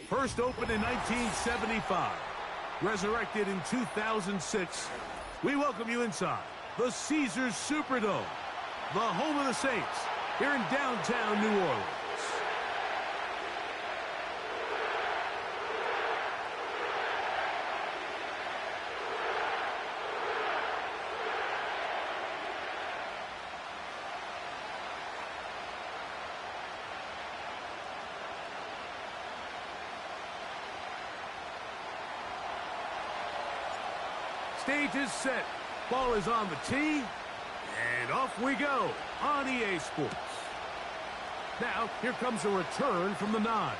First opened in 1975, resurrected in 2006, we welcome you inside the Caesars Superdome, the home of the Saints, here in downtown New Orleans. Stage is set. Ball is on the tee. And off we go on EA Sports. Now, here comes a return from the 9.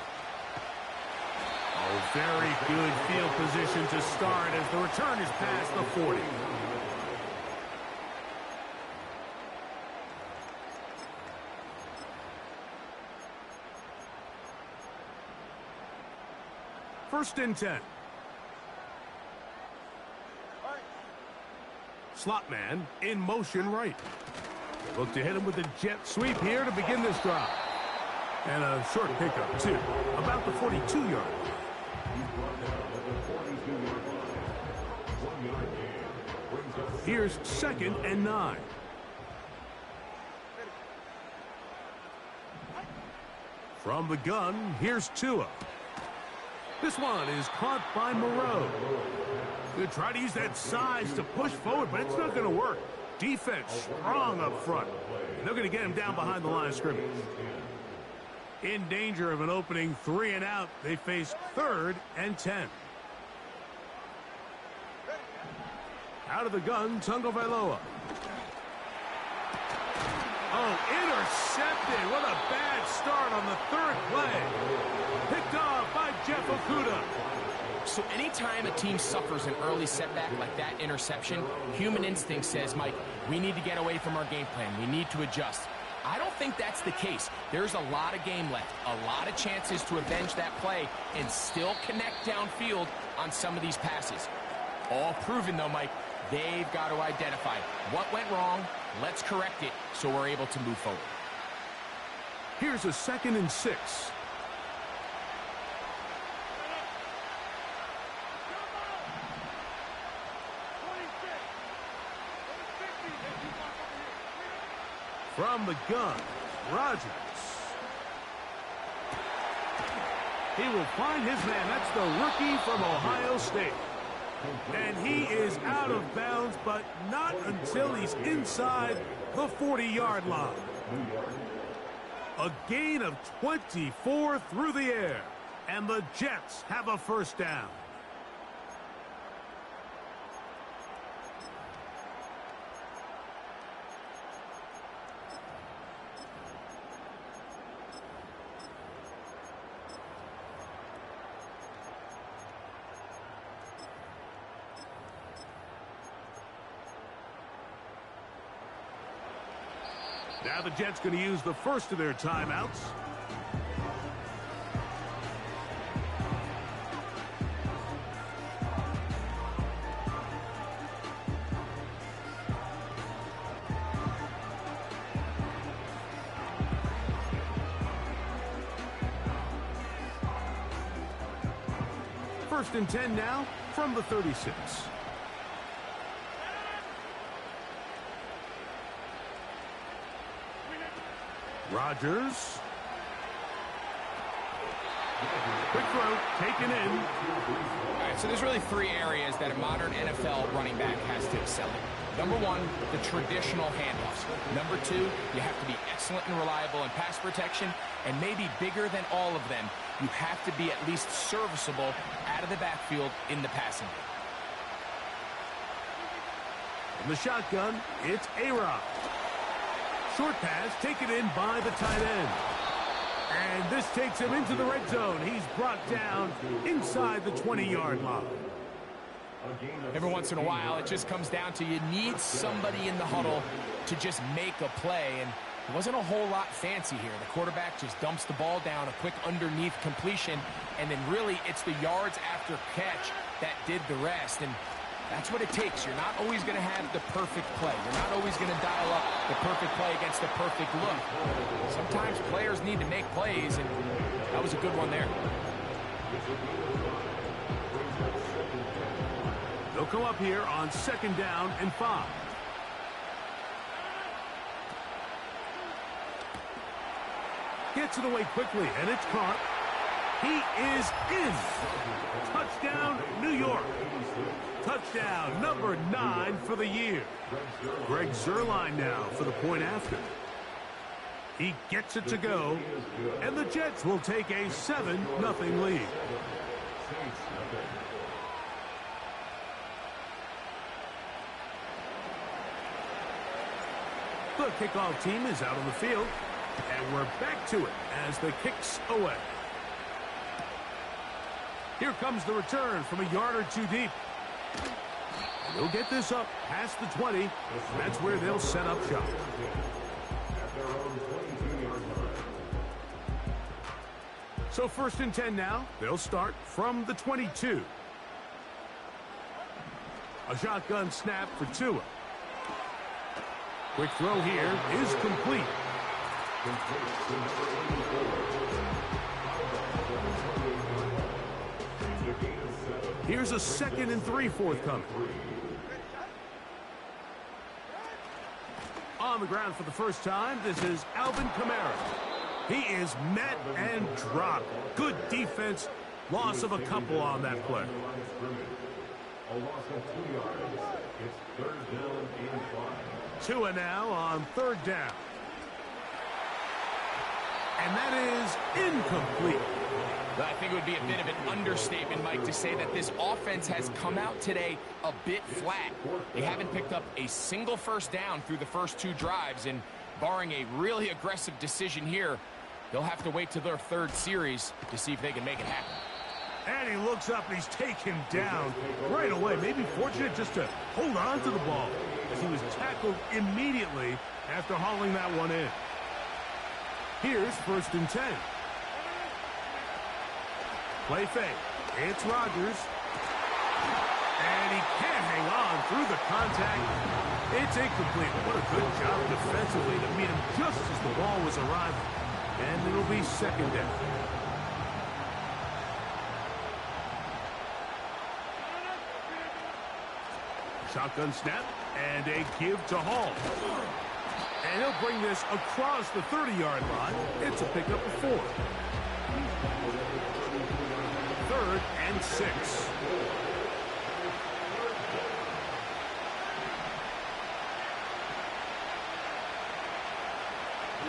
Oh, very good field position to start as the return is past the 40. First and 10. Slot man in motion right. Look to hit him with a jet sweep here to begin this drive. And a short pickup, too. About the 42-yard line. Here's second and 9. From the gun, here's Tua. This one is caught by Moreau. Good try to use that size to push forward, but it's not going to work. Defense strong up front. And they're going to get him down behind the line of scrimmage. In danger of an opening 3 and out, they face 3rd and 10. Out of the gun, Tagovailoa. Oh, intercepted. What a bad start on the 3rd play. Picked off by Jeff Okudah. So anytime a team suffers an early setback like that interception, human instinct says, Mike, we need to get away from our game plan. We need to adjust. I don't think that's the case. There's a lot of game left, a lot of chances to avenge that play and still connect downfield on some of these passes. All proven, though, Mike, they've got to identify what went wrong. Let's correct it so we're able to move forward. Here's a 2nd and 6. From the gun, Rodgers. He will find his man. That's the rookie from Ohio State. And he is out of bounds, but not until he's inside the 40-yard line. A gain of 24 through the air, and the Jets have a first down. Now the Jets going to use the first of their timeouts. First and 10 now from the 36. Rodgers. Quick throw, taken in. All right, so there's really 3 areas that a modern NFL running back has to excel in. Number 1, the traditional handoffs. Number 2, you have to be excellent and reliable in pass protection. And maybe bigger than all of them, you have to be at least serviceable out of the backfield in the passing game. In the shotgun, it's A-Rod. Short pass taken in by the tight end. And this takes him into the red zone. He's brought down inside the 20-yard line. Every once in a while, it just comes down to you need somebody in the huddle to just make a play. And it wasn't a whole lot fancy here. The quarterback just dumps the ball down, a quick underneath completion, and then really it's the yards after catch that did the rest. And that's what it takes. You're not always going to have the perfect play. You're not always going to dial up the perfect play against the perfect look. Sometimes players need to make plays, and that was a good one there. They'll come up here on 2nd down and 5. Gets it away quickly, and it's caught. He is in. Touchdown, New York. Touchdown, number 9 for the year. Greg Zuerlein now for the point after. He gets it to go, and the Jets will take a 7-0 lead. The kickoff team is out on the field, and we're back to it as the kick's away. Here comes the return from a yard or two deep. They'll get this up past the 20. That's where they'll set up shop. So 1st and 10 now. They'll start from the 22. A shotgun snap for Tua. Quick throw here is complete. Here's a 2nd and 3 forthcoming. On the ground for the first time, this is Alvin Kamara. He is met and dropped. Good defense. Loss of a couple on that play. A loss of 2 yards. It's 3rd down and 5. Tua now on 3rd down. And that is incomplete. I think it would be a bit of an understatement, Mike, to say that this offense has come out today a bit flat. They haven't picked up a single 1st down through the first 2 drives, and barring a really aggressive decision here, they'll have to wait to their 3rd series to see if they can make it happen. And he looks up and he's taken down right away. Maybe fortunate just to hold on to the ball as he was tackled immediately after hauling that one in. Here's 1st and 10. Play fake. It's Rodgers. And he can't hang on through the contact. It's incomplete. What a good job defensively to meet him just as the ball was arriving. And it'll be 2nd down. Shotgun snap and a give to Hall. And he'll bring this across the 30-yard line. It's a pickup of 4. 3rd and 6.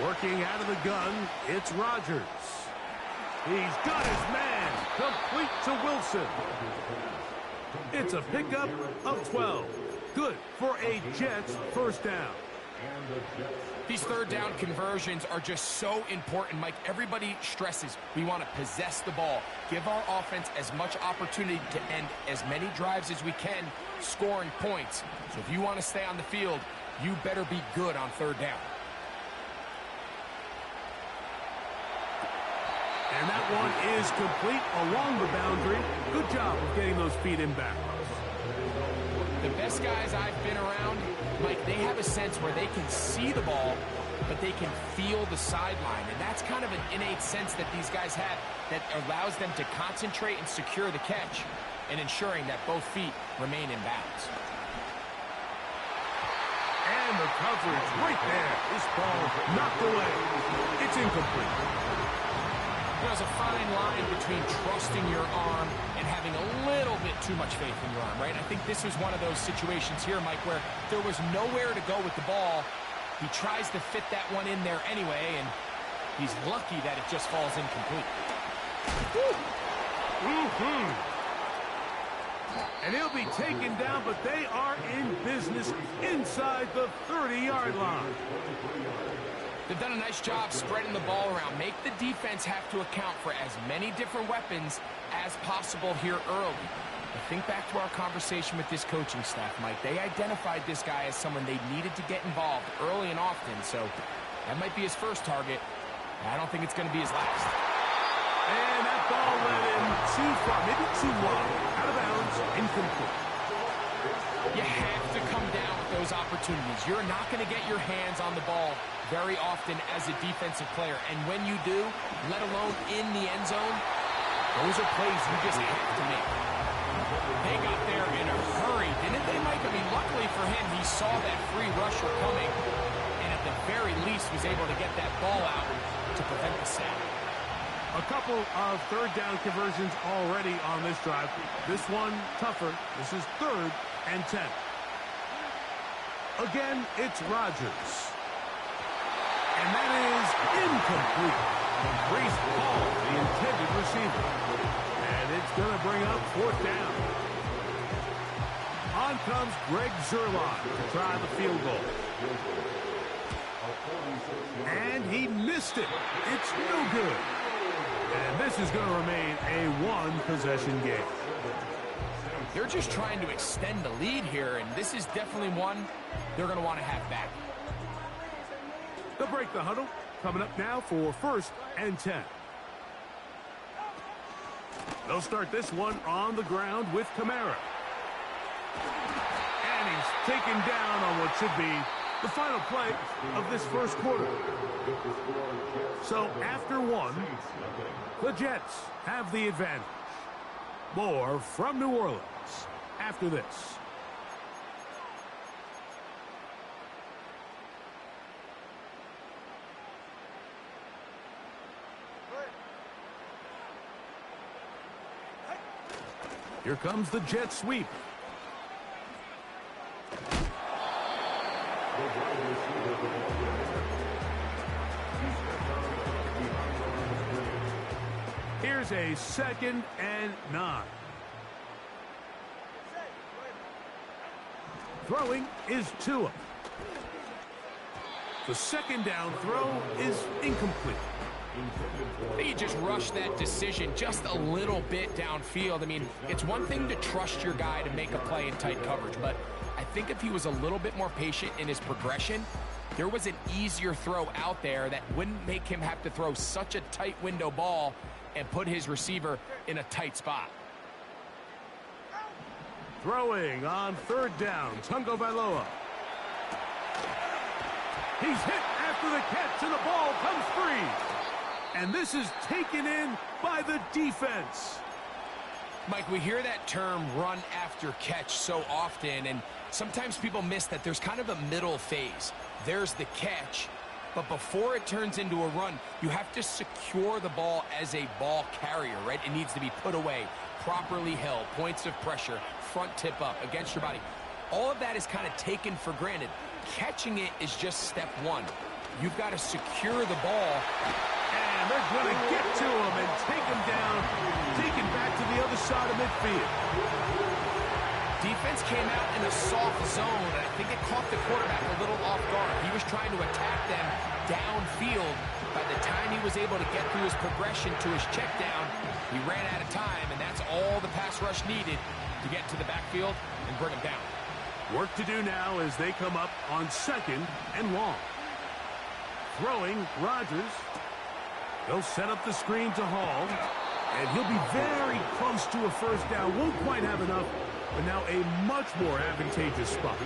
Working out of the gun, it's Rodgers. He's got his man, complete to Wilson. It's a pickup of 12. Good for a Jets 1st down. These 3rd down conversions are just so important, Mike. Everybody stresses we want to possess the ball, give our offense as much opportunity to end as many drives as we can, scoring points. So if you want to stay on the field, you better be good on 3rd down. And that one is complete along the boundary. Good job of getting those feet in back. The best guys I've been around, Mike, they have a sense where they can see the ball, but they can feel the sideline. And that's kind of an innate sense that these guys have that allows them to concentrate and secure the catch and ensuring that both feet remain in bounds. And the coverage right there. This ball knocked away. It's incomplete. There's a fine line between trusting your arm and having a little bit too much faith in your arm, right? I think this was one of those situations here, Mike, where there was nowhere to go with the ball. He tries to fit that one in there anyway, and he's lucky that it just falls incomplete. And he'll be taken down, but they are in business inside the 30-yard line. They've done a nice job spreading the ball around. Make the defense have to account for as many different weapons as possible here early. But think back to our conversation with this coaching staff, Mike. They identified this guy as someone they needed to get involved early and often. So that might be his first target. I don't think it's going to be his last. And that ball went in too far, maybe too wide. Out of bounds, incomplete. You have to come down with those opportunities. You're not going to get your hands on the ball very often as a defensive player. And when you do, let alone in the end zone, Those are plays you just have to make. They got there in a hurry, didn't they, Mike? I mean, luckily for him, he saw that free rusher coming, and at the very least was able to get that ball out to prevent the sack. A couple of third down conversions already on this drive. This one tougher. This is 3rd and 10. Again, it's Rodgers. And that is incomplete. Breece Hall, the intended receiver. And it's going to bring up 4th down. On comes Greg Zuerlein to try the field goal. And he missed it. It's no good. And this is going to remain a one-possession game. They're just trying to extend the lead here, and this is definitely one they're going to want to have back. They'll break the huddle. Coming up now for 1st and 10. They'll start this one on the ground with Kamara. And he's taken down on what should be the final play of this first quarter. So after one, the Jets have the advantage. More from New Orleans after this. Here comes the jet sweep. Here's a 2nd and 9. Throwing is Tua. The 2nd down throw is incomplete. He just rushed that decision just a little bit downfield. I mean, it's one thing to trust your guy to make a play in tight coverage, but I think if he was a little bit more patient in his progression, there was an easier throw out there that wouldn't make him have to throw such a tight window ball and put his receiver in a tight spot. Throwing on 3rd down, Tungo Vailoa. He's hit after the catch, and the ball comes free. And this is taken in by the defense. Mike, we hear that term run after catch so often, and sometimes people miss that there's kind of a middle phase. There's the catch, but before it turns into a run, you have to secure the ball as a ball carrier, right? It needs to be put away, properly held, points of pressure, front tip up against your body. All of that is kind of taken for granted. Catching it is just step one. You've got to secure the ball. And they're going to get to him and take him down, take him back to the other side of midfield. Defense came out in a soft zone, and I think it caught the quarterback a little off guard. He was trying to attack them downfield. By the time he was able to get through his progression to his check down, he ran out of time, and that's all the pass rush needed to get to the backfield and bring him down. Work to do now as they come up on 2nd and long. Throwing, Rodgers. They'll set up the screen to Hall, and he'll be very close to a 1st down. Won't quite have enough, but now a much more advantageous spot.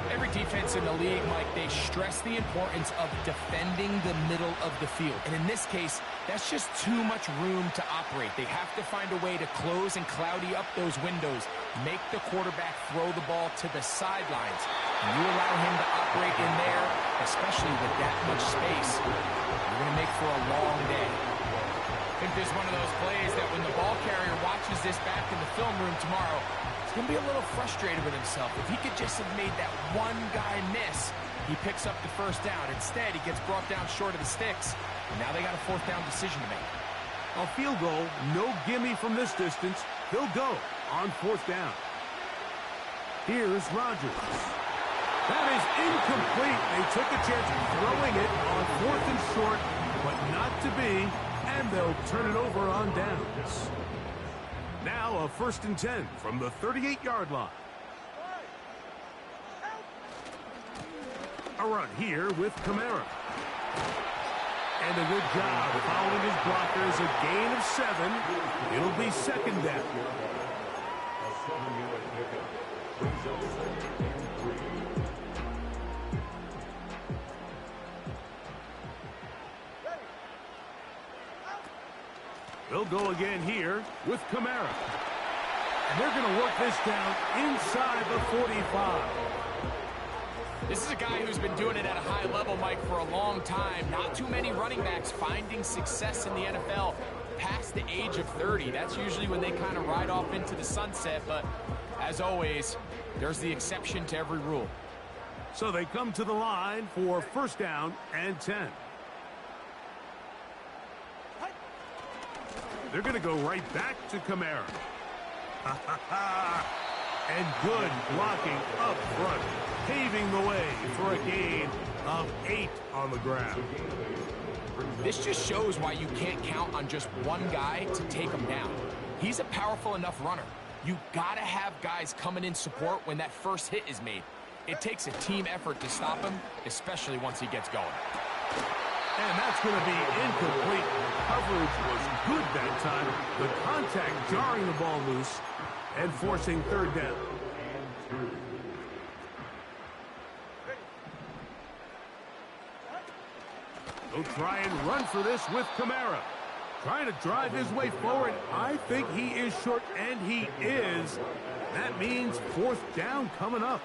Every defense in the league, Mike, they stress the importance of defending the middle of the field. And in this case, that's just too much room to operate. They have to find a way to close and cloudy up those windows, make the quarterback throw the ball to the sidelines. And you allow him to operate in there, especially with that much space, you're going to make for a long day. I think there's one of those plays that when the ball carrier watches this back in the film room tomorrow, he's going to be a little frustrated with himself. If he could just have made that one guy miss, he picks up the 1st down. Instead, he gets brought down short of the sticks, and now they got a 4th down decision to make. A field goal, no gimme from this distance. He'll go on 4th down. Here's Rodgers. That is incomplete. They took a chance throwing it on 4th and short, but not to be, and they'll turn it over on downs. Now a 1st and 10 from the 38-yard line. A run here with Kamara. And a good job following his blockers. A gain of 7. It'll be 2nd down. They'll go again here with Kamara. And they're going to work this down inside the 45. This is a guy who's been doing it at a high level, Mike, for a long time. Not too many running backs finding success in the NFL past the age of 30. That's usually when they kind of ride off into the sunset, but as always, there's the exception to every rule. So they come to the line for first down and 10. They're going to go right back to Kamara. And good blocking up front, paving the way for a gain of 8 on the ground. This just shows why you can't count on just one guy to take him down. He's a powerful enough runner. You gotta have guys coming in support when that first hit is made. It takes a team effort to stop him, especially once he gets going. And that's going to be incomplete. Coverage was good that time. The contact jarring the ball loose and forcing third down. They'll try and run for this with Kamara. Trying to drive his way forward. I think he is short, and he is. That means fourth down coming up.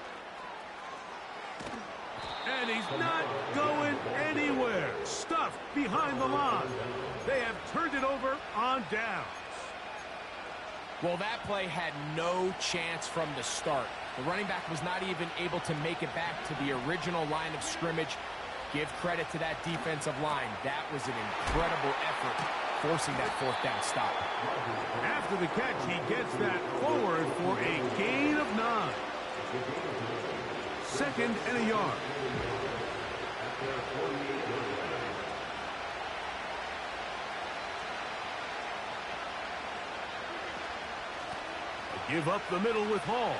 And he's not going anywhere. Stuffed behind the line. They have turned it over on downs. Well, that play had no chance from the start. The running back was not even able to make it back to the original line of scrimmage. Give credit to that defensive line. That was an incredible effort, forcing that fourth down stop. After the catch, he gets that forward for a gain of 9. Second and a yard. Give up the middle with Hall.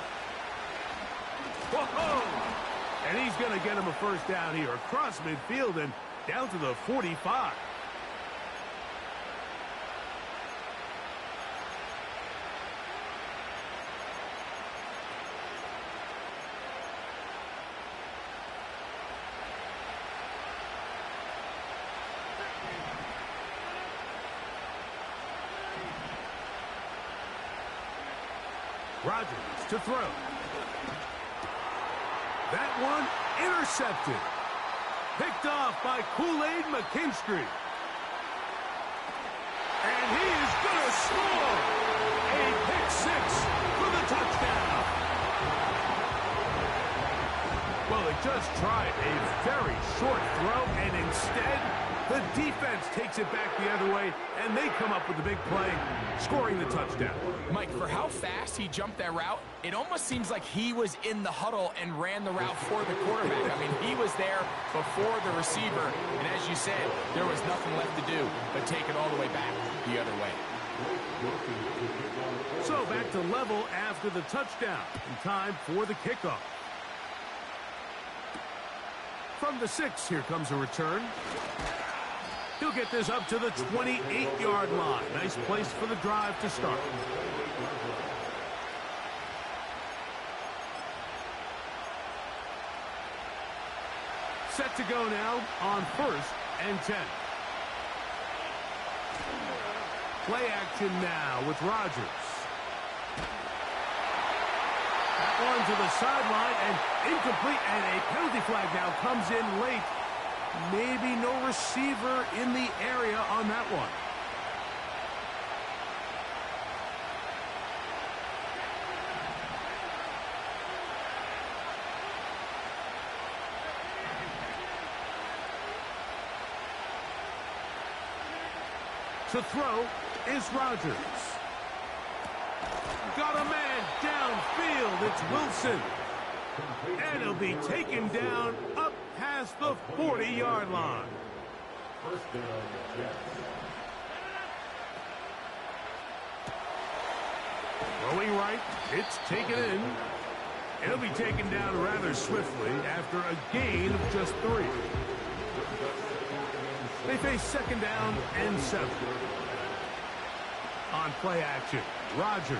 Whoa! And he's going to get him a first down here across midfield and down to the 45. Rodgers to throw. That one intercepted. Picked off by Kool-Aid McKinstry. And he is going to score. A pick six for the touchdown. Well, they just tried a very short throw, and instead, the defense takes it back the other way, and they come up with the big play, scoring the touchdown. Mike, for how fast he jumped that route, it almost seems like he was in the huddle and ran the route for the quarterback. I mean, he was there before the receiver, and as you said, there was nothing left to do but take it all the way back the other way. So back to level after the touchdown, and time for the kickoff. From the 6, here comes a return. He'll get this up to the 28-yard line. Nice place for the drive to start. Set to go now on first and 10. Play action now with Rodgers. That one to the sideline and incomplete, and a penalty flag now comes in late. Maybe no receiver in the area on that one. To throw is Rodgers. Got a man downfield. It's Wilson. And he'll be taken down up past the 40-yard line. First down, Jets. Throwing right, it's taken in. It'll be taken down rather swiftly after a gain of just 3. They face second down and 7. On play action, Rodgers.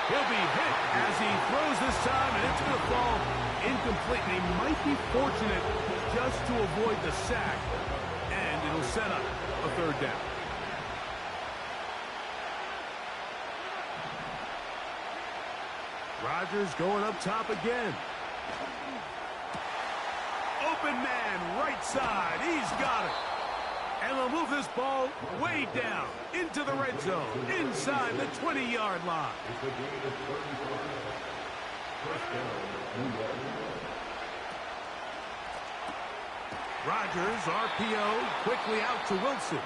He'll be hit as he throws this time, and it's going to fall incomplete. And he might be fortunate just to avoid the sack, and it'll set up a third down. Rodgers going up top again. Open man, right side. He's got it. And they'll move this ball way down into the red zone, inside the 20-yard line. Rodgers, RPO, quickly out to Wilson.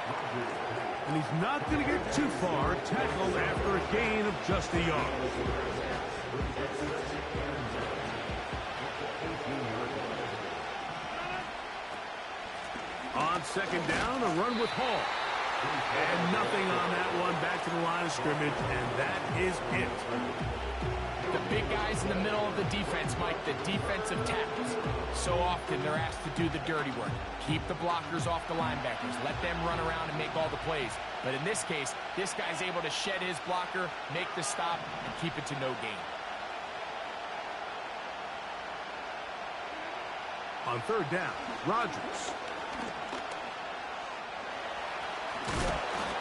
And he's not going to get too far, tackled after a gain of just a yard. On second down, a run with Hall. And nothing on that one, back to the line of scrimmage, and that is it. The big guys in the middle of the defense, Mike, the defensive tackles. So often they're asked to do the dirty work. Keep the blockers off the linebackers. Let them run around and make all the plays. But in this case, this guy's able to shed his blocker, make the stop, and keep it to no gain. On third down, Rodgers.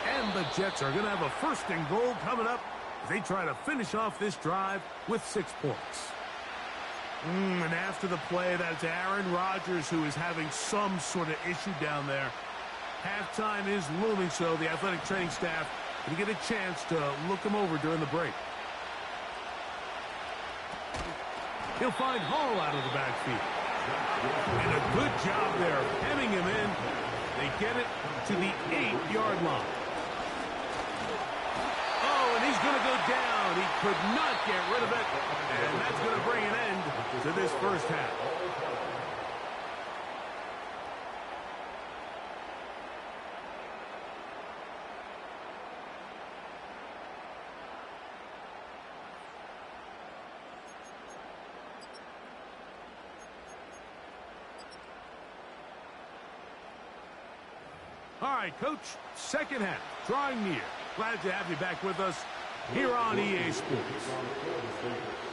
And the Jets are going to have a first and goal coming up as they try to finish off this drive with 6 points. And after the play, that's Aaron Rodgers who is having some sort of issue down there. Halftime is looming, so the athletic training staff can get a chance to look him over during the break. He'll find Hall out of the backfield. And a good job there, hemming him in. They get it to the 8-yard line. Oh, and he's going to go down. He could not get rid of it. And that's going to bring an end to this first half. All right, Coach, second half, drawing near. Glad to have you back with us here on EA Sports.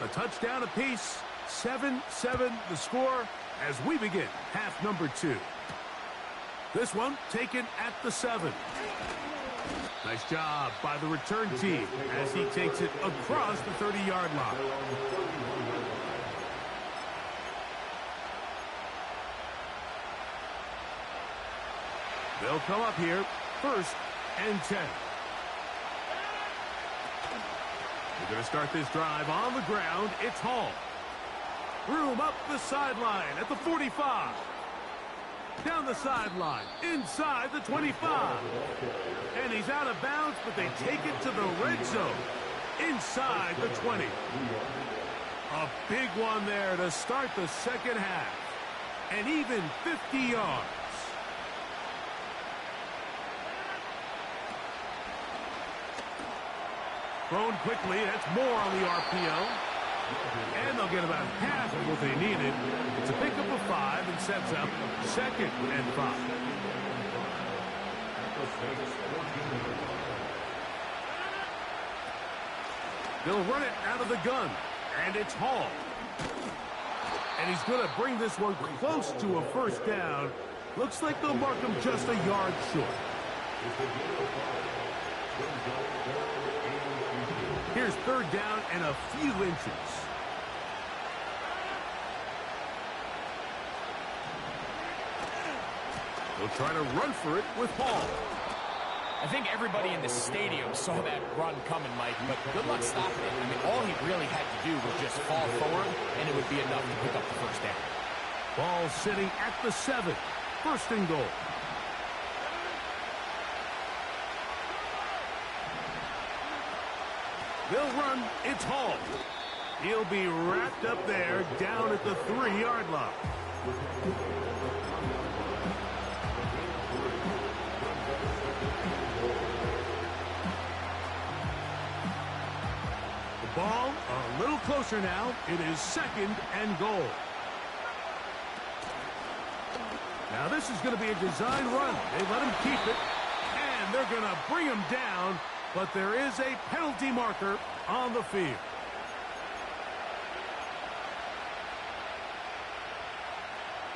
A touchdown apiece, 7-7 the score as we begin half number 2. This one taken at the 7. Nice job by the return team as he takes it across the 30-yard line. They'll come up here, 1st and 10. We're going to start this drive on the ground. It's Hall. Room up the sideline at the 45. Down the sideline, inside the 25. And he's out of bounds, but they take it to the red zone, inside the 20. A big one there to start the second half. And even 50 yards. Thrown quickly, that's more on the RPO. And they'll get about half of what they needed. It's a pickup of 5 and sets up 2nd and 5. They'll run it out of the gun, and it's Hall. And he's going to bring this one close to a first down. Looks like they'll mark him just a yard short. Here's third down and a few inches. They'll try to run for it with Hall. I think everybody in the stadium saw that run coming, Mike, but good luck stopping it. I mean, all he really had to do was just fall forward, and it would be enough to pick up the first down. Ball sitting at the 7. 1st and goal. They'll run. It's Hall. He'll be wrapped up there down at the 3-yard line. The ball a little closer now. It is 2nd and goal. Now this is going to be a design run. They let him keep it, and they're going to bring him down. But there is a penalty marker on the field.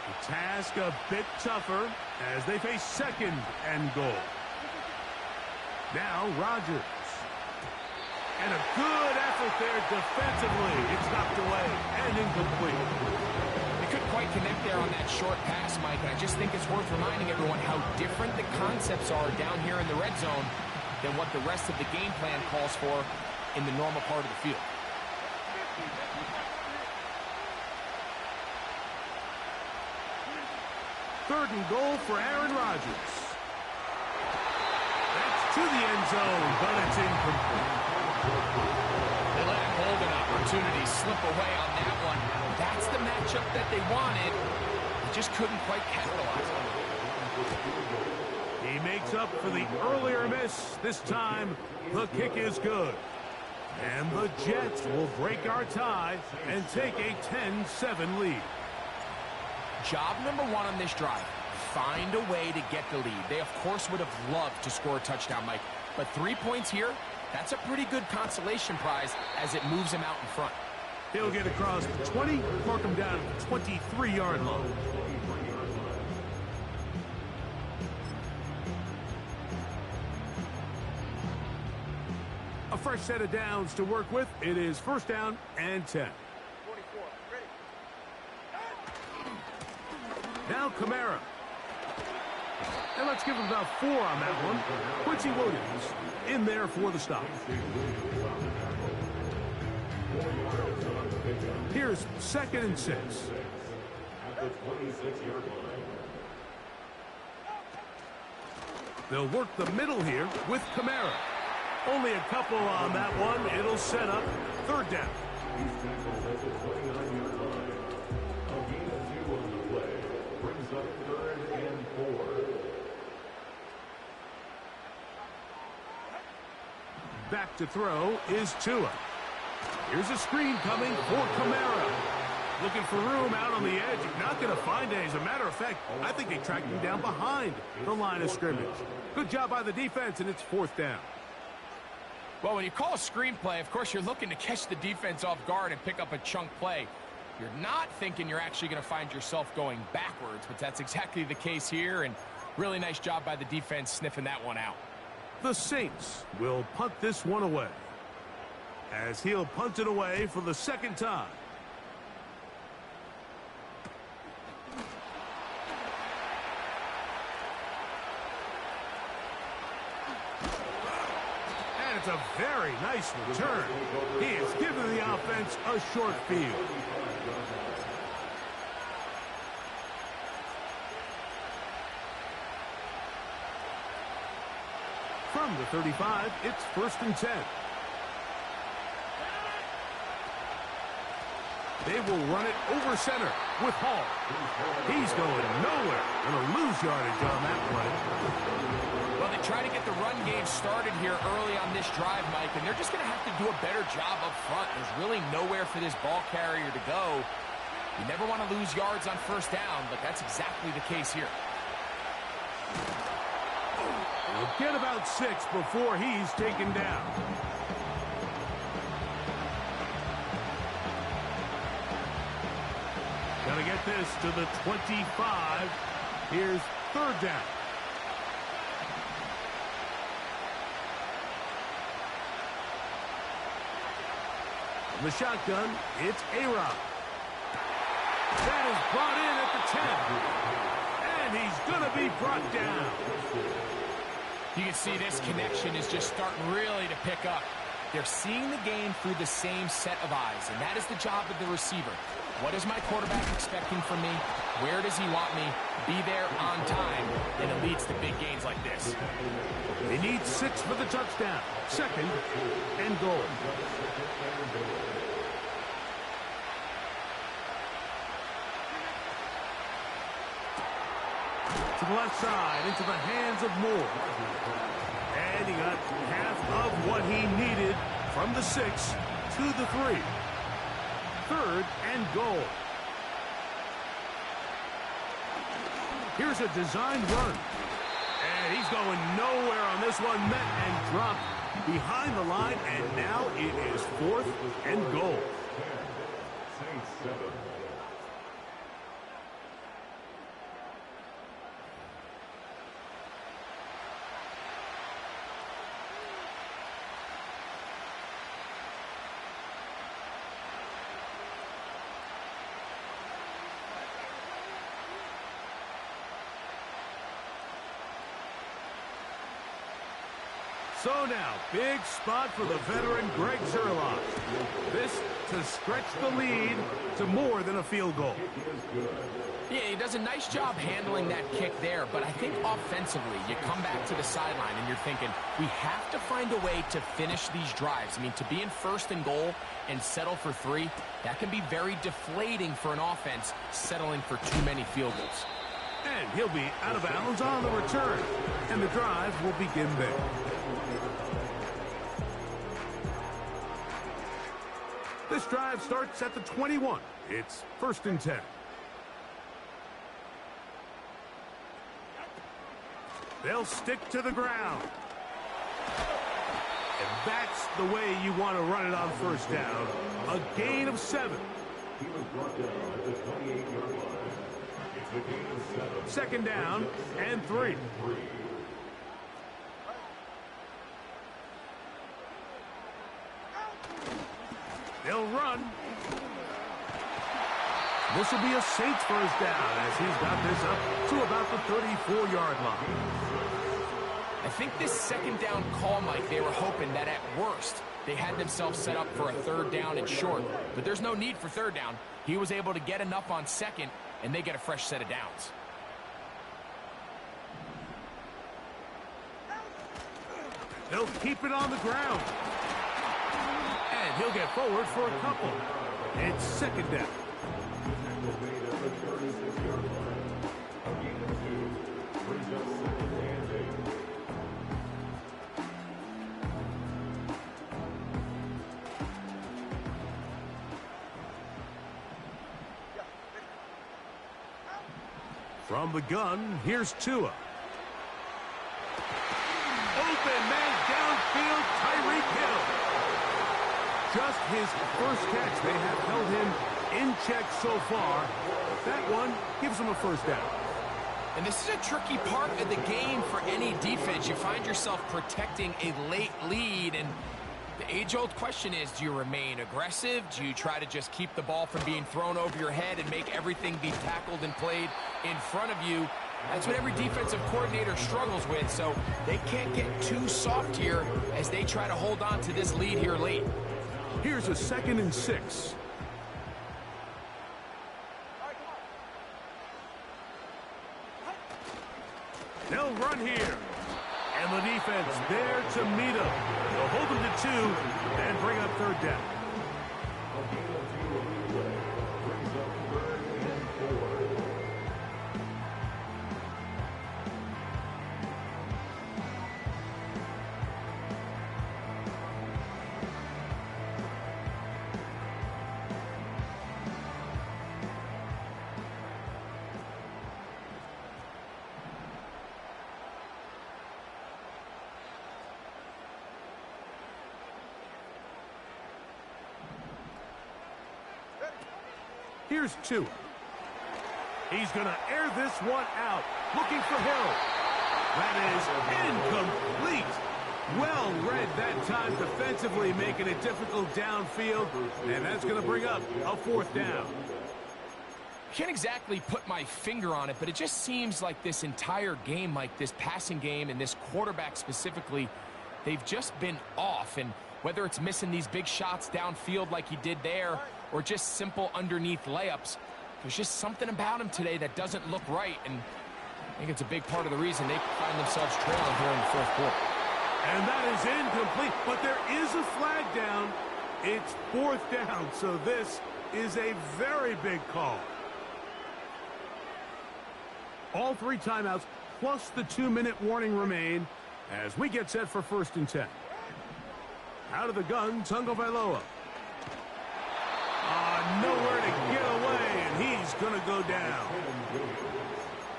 The task a bit tougher as they face 2nd and goal. Now Rodgers. And a good effort there defensively. It's knocked away and incomplete. They couldn't quite connect there on that short pass, Mike, and I just think it's worth reminding everyone how different the concepts are down here in the red zone than what the rest of the game plan calls for in the normal part of the field. Third and goal for Aaron Rodgers. That's to the end zone, but it's incomplete. They let him hold an opportunity slip away on that one. That's the matchup that they wanted. They just couldn't quite capitalize on it. He makes up for the earlier miss. This time, the kick is good. And the Jets will break our tie and take a 10-7 lead. Job number one on this drive, find a way to get the lead. They, of course, would have loved to score a touchdown, Mike. But 3 points here, that's a pretty good consolation prize as it moves him out in front. He'll get across the 20, mark him down at the 23-yard line. A fresh set of downs to work with. It is first down and 10. Now Kamara. And let's give him about 4 on that one. Quincy Williams in there for the stop. Here's 2nd and 6. At the 26-yard line. They'll work the middle here with Kamara. Only a couple on that one. It'll set up 3rd down. He's tackled at the 29-yard line. A gain of 2 on the play. Brings up 3rd and 4. Back to throw is Tua. Here's a screen coming for Kamara. Looking for room out on the edge. Not going to find it. As a matter of fact, I think they tracked him down behind the line of scrimmage. Good job by the defense, and it's 4th down. Well, when you call a screen play, of course, you're looking to catch the defense off guard and pick up a chunk play. You're not thinking you're actually going to find yourself going backwards, but that's exactly the case here, and really nice job by the defense sniffing that one out. The Saints will punt this one away, as he'll punt it away for the 2nd time. And it's a very nice return. He has given the offense a short field. From the 35, it's 1st and 10. They will run it over center with Hall. He's going nowhere. Going to lose yardage on that play. Well, they try to get the run game started here early on this drive, Mike, and they're just going to have to do a better job up front. There's really nowhere for this ball carrier to go. You never want to lose yards on 1st down, but that's exactly the case here. He'll get about 6 before he's taken down. Gonna get this to the 25. Here's 3rd down. From the shotgun, it's A-Rod. That is brought in at the 10. And he's gonna be brought down. You can see this connection is just starting really to pick up. They're seeing the game through the same set of eyes, and that is the job of the receiver. What is my quarterback expecting from me? Where does he want me? Be there on time, and it leads to big gains like this. They need 6 for the touchdown. 2nd and goal. To the left side, into the hands of Moore. And he got half of what he needed from the 6 to the 3. 3rd and goal. Here's a designed run. And he's going nowhere on this one. Met and dropped behind the line. And now it is 4th and goal. Saints 7. So now, big spot for the veteran Greg Zerloff. This to stretch the lead to more than a field goal. Yeah, he does a nice job handling that kick there, but I think offensively, you come back to the sideline and you're thinking, we have to find a way to finish these drives. I mean, to be in first and goal and settle for 3, that can be very deflating for an offense settling for too many field goals. And he'll be out of bounds on the return, and the drive will begin there. This drive starts at the 21. It's 1st and 10. They'll stick to the ground. And that's the way you want to run it on 1st down. A gain of 7. He was brought down at the 28-yard line. It's a gain of 7. 2nd down and 3. They'll run. This will be a Saints 1st down as he's got this up to about the 34-yard line. I think this 2nd down call, Mike, they were hoping that at worst they had themselves set up for a 3rd down and short. But there's no need for 3rd down. He was able to get enough on 2nd, and they get a fresh set of downs. They'll keep it on the ground. And he'll get forward for a couple. It's 2nd down. From the gun, here's Tua. Open man downfield, Tyreek Hill. Just his first catch. They have held him in check so far. That one gives him a 1st down. And this is a tricky part of the game for any defense. You find yourself protecting a late lead, and the age-old question is, do you remain aggressive? Do you try to just keep the ball from being thrown over your head and make everything be tackled and played in front of you? That's what every defensive coordinator struggles with, so they can't get too soft here as they try to hold on to this lead here late. Here's a 2nd and 6. They'll run here. And the defense there to meet him. They'll hold him to 2 and bring up 3rd down. Here's Tua. He's going to air this one out. Looking for Hill. That is incomplete. Well read that time defensively, making it difficult downfield. And that's going to bring up a 4th down. Can't exactly put my finger on it, but it just seems like this entire game, Mike, this passing game and this quarterback specifically, they've just been off. And whether it's missing these big shots downfield like he did there or just simple underneath layups, there's just something about him today that doesn't look right. And I think it's a big part of the reason they find themselves trailing here in the 4th quarter. And that is incomplete, but there is a flag down. It's 4th down, so this is a very big call. All 3 timeouts plus the 2-minute warning remain as we get set for 1st and 10. Out of the gun, Tagovailoa. Nowhere to get away, and he's going to go down.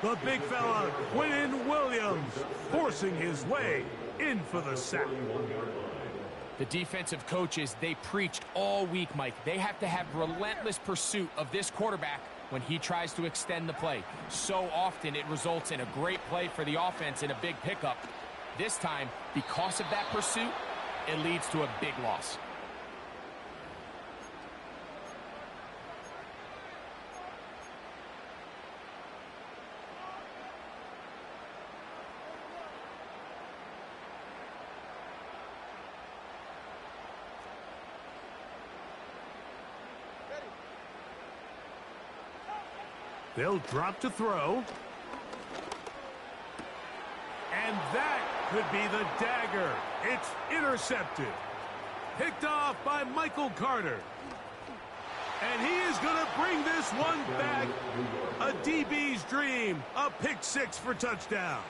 The big fella, Quinnen Williams, forcing his way in for the sack. The defensive coaches, they preached all week, Mike. They have to have relentless pursuit of this quarterback when he tries to extend the play. So often it results in a great play for the offense and a big pickup. This time, because of that pursuit, it leads to a big loss. They'll drop to throw. And that could be the dagger. It's intercepted. Picked off by Michael Carter. And he is going to bring this one back. A DB's dream. A pick six for touchdown.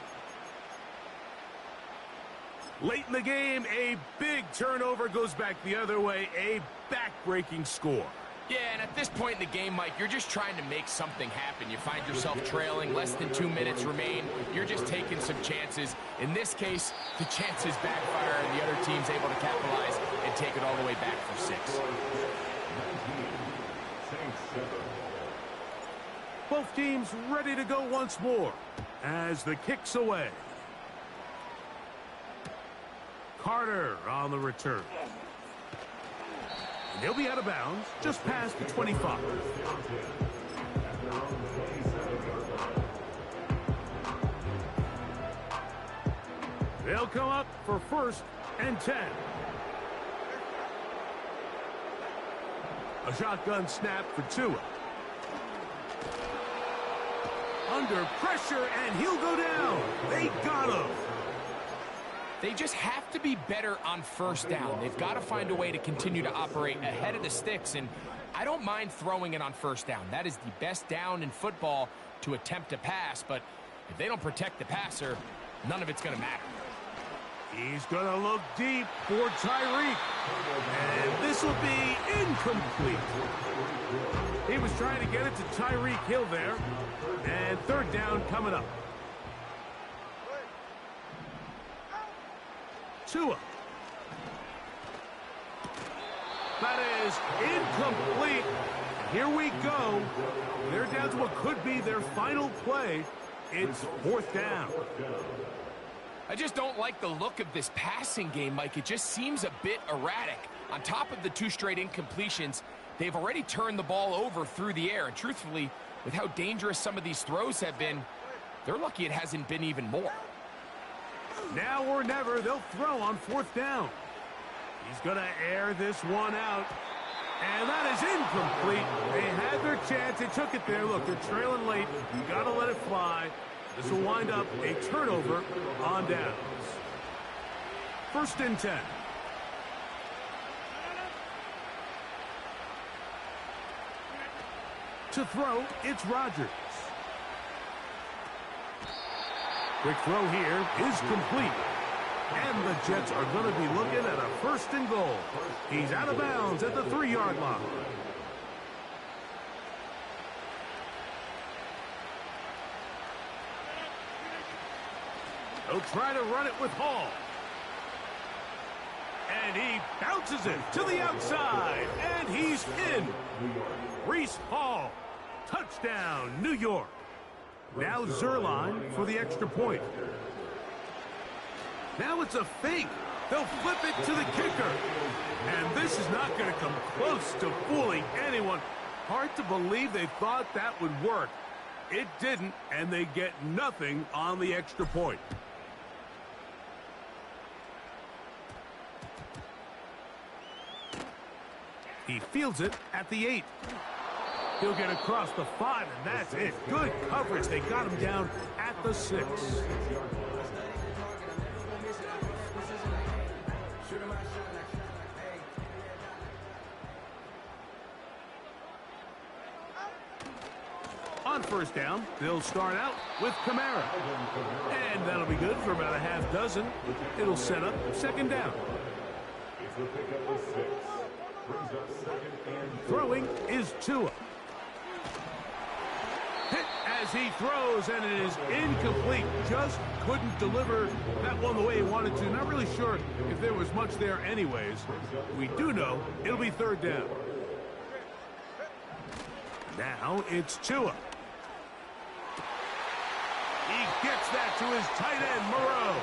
Late in the game, a big turnover goes back the other way. A back-breaking score. Yeah, and at this point in the game, Mike, you're just trying to make something happen. You find yourself trailing, less than 2 minutes remain. You're just taking some chances. In this case, the chances backfire, and the other team's able to capitalize and take it all the way back for 6. Both teams ready to go once more as the kick's away. Carter on the return. And he'll be out of bounds just past the 25. They'll come up for 1st and 10. A shotgun snap for Tua. Under pressure, and he'll go down. They got him. They just have to be better on 1st down. They've got to find a way to continue to operate ahead of the sticks, and I don't mind throwing it on 1st down. That is the best down in football to attempt to pass, but if they don't protect the passer, none of it's going to matter. He's going to look deep for Tyreek, and this will be incomplete. He was trying to get it to Tyreek Hill there, and 3rd down coming up. Tua. That is incomplete. Here we go. They're down to what could be their final play. It's 4th down. I just don't like the look of this passing game, Mike. It just seems a bit erratic. On top of the 2 straight incompletions, they've already turned the ball over through the air. And truthfully, with how dangerous some of these throws have been, they're lucky it hasn't been even more. Now or never, they'll throw on 4th down. He's going to air this one out. And that is incomplete. They had their chance. They took it there. Look, they're trailing late. You got to let it fly. This will wind up a turnover on downs. 1st and 10. To throw, it's Rodgers. Quick throw here is complete. And the Jets are going to be looking at a 1st and goal. He's out of bounds at the 3-yard line. They'll try to run it with Hall. And he bounces it to the outside. And he's in. Breece Hall. Touchdown, New York. Now Zerline for the extra point. Now it's a fake. They'll flip it to the kicker. And this is not going to come close to fooling anyone. Hard to believe they thought that would work. It didn't, and they get nothing on the extra point. He fields it at the 8. He'll get across the 5, and that's it. Good coverage. They got him down at the 6. On 1st down, they'll start out with Kamara. And that'll be good for about a half dozen. It'll set up 2nd down. Throwing is Tua. Hit as he throws, and it is incomplete. Just couldn't deliver that one the way he wanted to. Not really sure if there was much there anyways. We do know it'll be 3rd down. Now it's Tua. He gets that to his tight end, Moreau.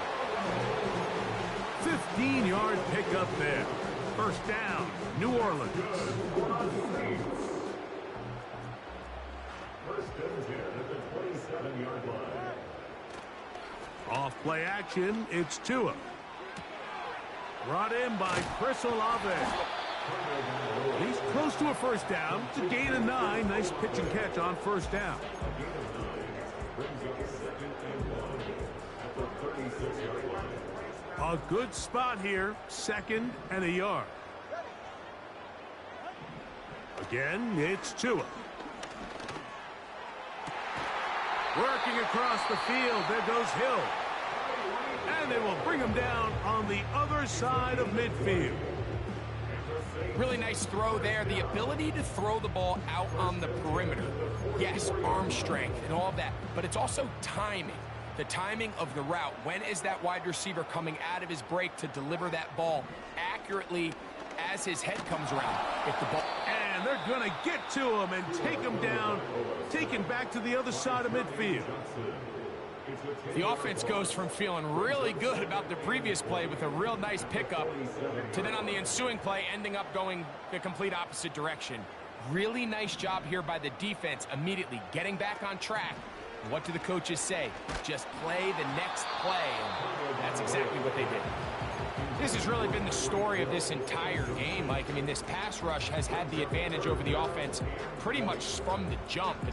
15-yard pickup there. 1st down, New Orleans. 1st and 10 at the 27-yard line. Off play action, it's Tua. Brought in by Chris Olave. He's close to a first down. It's a gain of 9. Nice pitch and catch on first down. A good spot here. 2nd and a yard. Again, it's Tua. Working across the field. There goes Hill. And they will bring him down on the other side of midfield. Really nice throw there. The ability to throw the ball out on the perimeter. Yes, arm strength and all of that. But it's also timing. The timing of the route. When is that wide receiver coming out of his break to deliver that ball accurately as his head comes around? If the ball... And they're going to get to him and take him down, take him back to the other side of midfield. The offense goes from feeling really good about the previous play with a real nice pickup to then on the ensuing play ending up going the complete opposite direction. Really nice job here by the defense immediately getting back on track. What do the coaches say? Just play the next play, and that's exactly what they did. This has really been the story of this entire game, Mike. I mean, this pass rush has had the advantage over the offense pretty much from the jump, and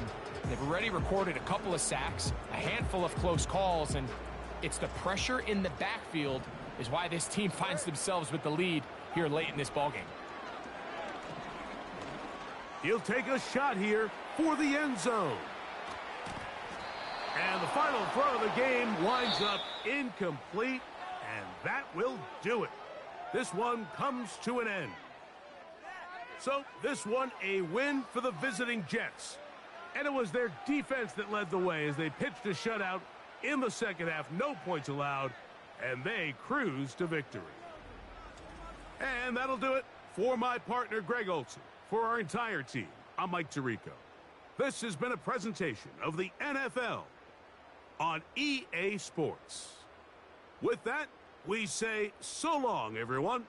they've already recorded a couple of sacks, a handful of close calls, and it's the pressure in the backfield is why this team finds themselves with the lead here late in this ballgame. He'll take a shot here for the end zone. And the final throw of the game winds up incomplete, and that will do it. This one comes to an end. So this one a win for the visiting Jets. And it was their defense that led the way as they pitched a shutout in the second half. No points allowed, and they cruised to victory. And that'll do it for my partner, Greg Olson. For our entire team, I'm Mike Tirico. This has been a presentation of the NFL on EA Sports. With that, we say so long, everyone.